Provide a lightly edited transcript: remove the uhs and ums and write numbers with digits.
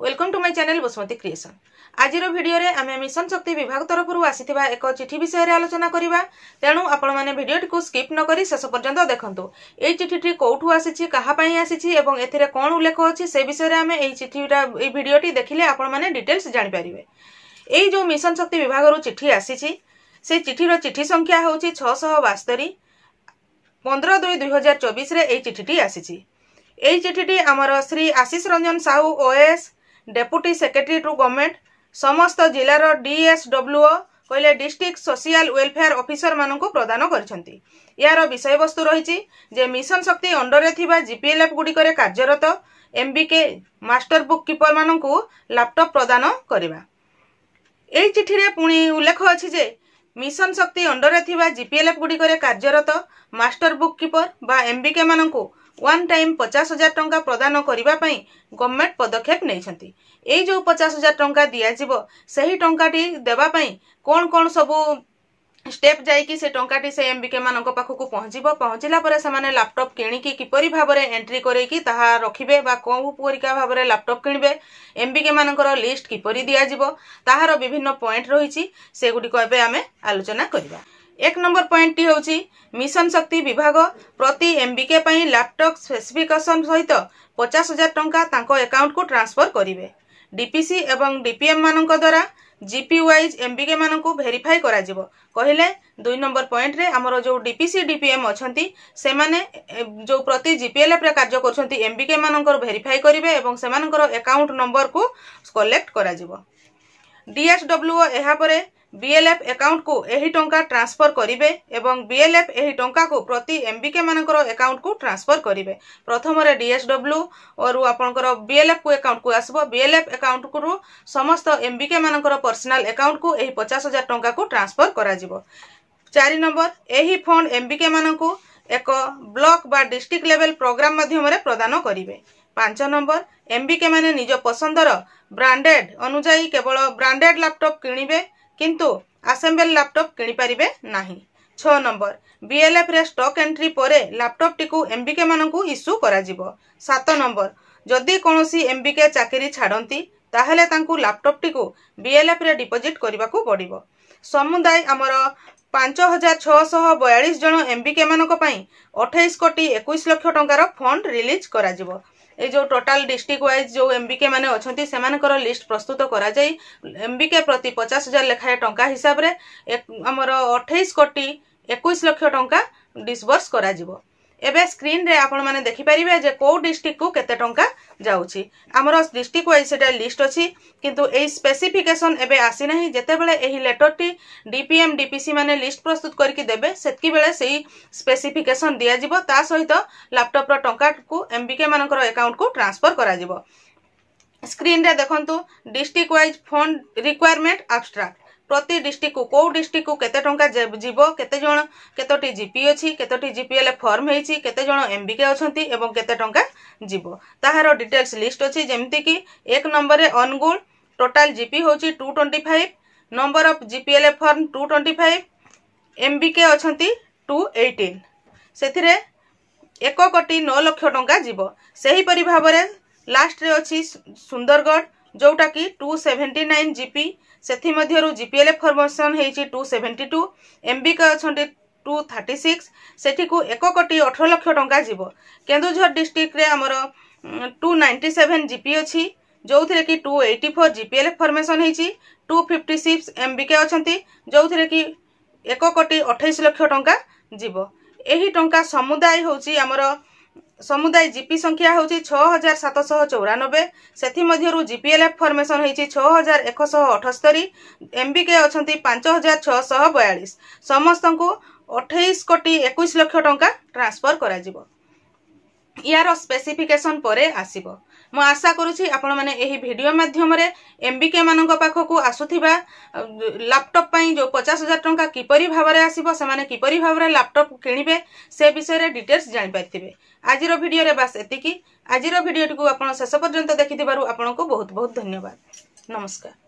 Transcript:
Welcome to my channel Basumati creation. आज video रे आमे मिशन शक्ति विभाग तरफ आसीथिबा एक चिठी विषय रे आलोचना करिबा। तेणु आपण माने वीडियो को स्किप न करी शेष पर्यंत देखंतु। एई चिठीटी कोठू आसीछि, कहा पई आसीछि एवं एथिरे कोन उल्लेख अछि से विषय रे आमे एई चिठीटा एई वीडियोटी देखिले आपण माने डिटेल्स जानि परिबे। एई जो मिशन शक्ति विभाग रो चिठी आसीछि से चिठी रो चिठी संख्या होछि 672 15/2/2024 रे एई चिठीटी आसीछि। एई चिठीटी हमर Shri Ashish Ranjan Sahu OS deputy secretary to government समस्त जिलार डीएसडब्ल्यूओ कहले डिस्ट्रिक्ट सोशल वेलफेयर ऑफिसर मानक प्रदान करछंती। यार विषय वस्तु रही जे मिशन शक्ति अंडर थिबा जीपीएलएफ गुडिकरे कार्यरत एमबीके मास्टर बुक कीपर मानकू लैपटॉप प्रदान करबा। एई चिठी रे पुणी उल्लेख अछि जे मिशन शक्ति अंडर थिबा जीपीएलएफ गुडिकरे कार्यरत मास्टर बुक कीपर बा एमबीके मानकू वन टाइम 50,000 टंका प्रदान करिबा पई गवर्नमेंट पदक्षेप नैछंती। एई जो 50,000 टंका दिया जिवो सही टंकाटी देबा पई कोन कोन सबु स्टेप जाई कि से टंकाटी से एमबीके मानक पाखकू पहुंचीबो। पहुंचिला परे से माने लैपटॉप किनिकी किपरि भाबरे एंट्री करे कि ताहा रखिबे बा कोन परिका भाबरे लैपटॉप किनिबे, एमबीके मानकर लिस्ट किपरि दिया जिवो ताहार विभिन्न पॉइंट रहिछि से गुडी को एबे आमे आलोचना करिबा। एक नंबर पॉइंट टी होची मिशन शक्ति विभाग प्रति एमबीके पई लैपटॉप स्पेसिफिकेशन सहित 50,000 टंका तांको अकाउंट को ट्रांसफर करिवे। डीपीसी एवं डीपीएम मानक द्वारा जीपी वाइज एमबीके मानकू वेरीफाई करा जिवो कहिले। 2 नंबर पॉइंट रे हमरो जो डीपीसी डीपीएम अछंती से माने जो प्रति जीपीएलएफ रे कार्य करछंती एमबीके मानकर वेरीफाई करिवे एवं से मानकर अकाउंट नंबर को कलेक्ट करा जिवो। डीएसडब्ल्यूओ एहा परे बीएलएफ अकाउंट को एही टंका ट्रांसफर करिवे एवं बीएलएफ एही टंका को प्रति एमबीके मानकर अकाउंट को ट्रांसफर करिवे। प्रथम रे डीएसडब्ल्यू और आपनकर बीएलएफ को अकाउंट को आसबो। बीएलएफ अकाउंट को समस्त एमबीके मानकर पर्सनल अकाउंट को एही 50,000 टंका को ट्रांसफर करा जिवो। 4 नंबर एही फंड एमबीके मानकू एक ब्लॉक बा डिस्ट्रिक्ट लेवल प्रोग्राम माध्यम रे प्रदान करिवे। 5 नंबर एमबीके माने निज पसंदर ब्रांडेड अनुसार केवल ब्रांडेड लैपटॉप किनिबे किंतु असेंबल लैपटॉप किनि परिबे नाही। 6 नंबर बीएलएफ रे स्टॉक एंट्री परे लैपटॉप टिकू एमबीके मानकू इश्यू करा जिवो। 7 नंबर जदि कोनोसी एमबीके चाकरी छाडंती ताहेले तांकू लैपटॉप टिकू बीएलएफ रे डिपॉजिट करबाकू पड़िबो। समुदाय हमर 5,642 जन एमबीके मानक पई 28 कोटी 21 लाख टंकार फंड रिलीज करा जिवो। ए जो टोटल डिस्ट्रिक्ट वाइज जो एमबीके माने अछंती सेमानकर लिस्ट प्रस्तुत करा जाई एमबीके प्रति 50,000 लेखाए टंका हिसाब रे हमर 28 कोटी 21 लाख टंका डिस्बर्स करा जिवो। एबे स्क्रीन रे आपण माने देखि परिबे जे को डिस्ट्रिक्ट को केते टंका जाउछि। हमर डिस्ट्रिक्ट वाइज सेटा लिस्ट अछि किंतु एई स्पेसिफिकेशन एबे आसी नाही। जेते बेले एही लेटर टी डीपीएम डीपीसी माने लिस्ट प्रस्तुत करके देबे सेतकी बेले सेही स्पेसिफिकेशन दिया जिवो। ता सहित लैपटॉप रो टंका को एमबीके मानकर अकाउंट को ट्रांसफर करा जिवो। स्क्रीन रे देखंतु district wise fund requirement abstract प्रति डिस्ट्रिक्ट को डिस्ट्रिक्ट को केते टंका जीवो, केते जण केतोटी जीपी अछि, केतोटी जीपीएलएफ फॉर्म हेछि, केते जण एमबीके अछंती एवं केते टंका जीवो ताहार डिटेल्स लिस्ट अछि। जेमति कि 1 नंबर रे अनगुण टोटल जीपी होछि 225, number of GPLF form 225, MBK अछंती 218 सेथिरे 1 कोटी 9 लाख टंका जीवो। सेही परि भाबरे लास्ट रे अछि सुंदरगढ़ जोटा कि 279 जीपी सेथि मध्यरु जीपीएलएफ फॉर्मेशन हेछि 272, एमबीके अछंती 236 सेठी को 1 कोटी 18 लाख टंका जीवो। केन्दुझर डिस्ट्रिक्ट रे हमर 297 जीपी अछि जोथिरे कि 284 जीपीएलएफ फॉर्मेशन हेछि, 256 एमबीके अछंती जोथिरे कि 1 कोटी 28 लाख टंका जीवो। एही टंका समुदाय होछि हमर समुदाय जीपी संख्या होछि 6,794 सेथि मध्यरु जीपीएलएफ फॉर्मेशन हेछि 6,178, एमबीके अछंती 5,642 समस्त को 28 कोटी 21 लाख टंका ट्रांसफर करा जिवो। यार स्पेसिफिकेशन परे आसीबो। मो आशा करूछि आपण माने एही वीडियो माध्यम रे एमबीके मानक पाखकू आसुथिबा लैपटॉप पई जो 50,000 टंका किपरि भाबरे आसीबो से माने किपरि भाबरे लैपटॉप किनिबे से विषय रे डिटेल्स जानि पाइथिबे। आजिरो वीडियो रे बस एतिकी। आजिरो वीडियो को आपण शेष पर्यंत देखिथिबारु आपनको बहुत बहुत धन्यवाद। नमस्कार।